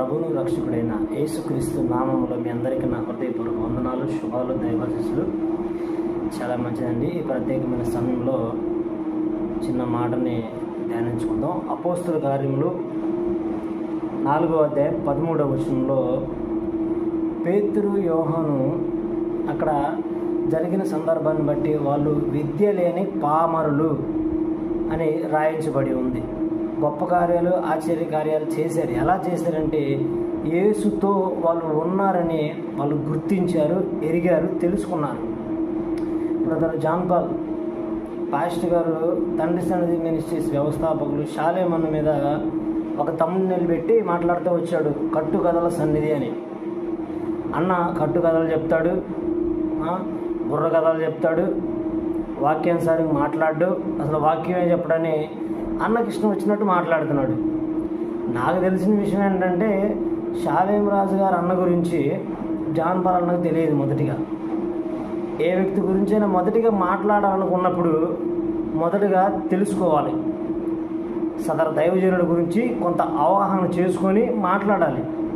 ప్రభువును రక్షకుడైన యేసుక్రీస్తు నామములో మీ అందరికీ నా హృదయపూర్వక వందనాలు, శుభాలు, దైవాశీస్సులు. చాలా మంచిదండి. ఈ ప్రత్యేకమైన సమయంలో చిన్న మాటని ధ్యానించుకుందాం. అపోస్తుల కార్యములు 4వ అధ్యాయం 13వ వచనంలో పేతురు, యోహాను అక్కడ జరిగిన సందర్భాన్ని బట్టి వాళ్ళు విద్య లేని పామరులు అని రాయించబడి ఉంది. గొప్ప కార్యాలు, ఆశ్చర్య కార్యాలు చేశారు. ఎలా చేశారంటే యేసుతో వాళ్ళు ఉన్నారని వాళ్ళు గుర్తించారు, ఎరిగారు, తెలుసుకున్నారు. బ్రదర్ జాన్ పాల్ పాస్టర్ గారు తండ్రి సన్నిధి మినిస్ట్రీస్ వ్యవస్థాపకులు షాలేమన్న మీద ఒక తమ్ముని పెట్టి మాట్లాడుతూ వచ్చాడు, కట్టుకథల సన్నిధి అని. అన్న కట్టుకథలు చెప్తాడు, బుర్ర కథలు చెప్తాడు, వాక్యానుసారంగా మాట్లాడు, అసలు వాక్యమే చెప్పడని అన్నకి ఇష్టం వచ్చినట్టు మాట్లాడుతున్నాడు. నాకు తెలిసిన విషయం ఏంటంటే షాలేం రాజు గారు అన్న గురించి జాన్ పాల్ అన్నకు తెలియదు. మొదటిగా ఏ వ్యక్తి గురించైనా మొదటిగా మాట్లాడాలనుకున్నప్పుడు మొదటగా తెలుసుకోవాలి. సదరు దైవజనుడి గురించి కొంత అవగాహన చేసుకొని మాట్లాడాలి.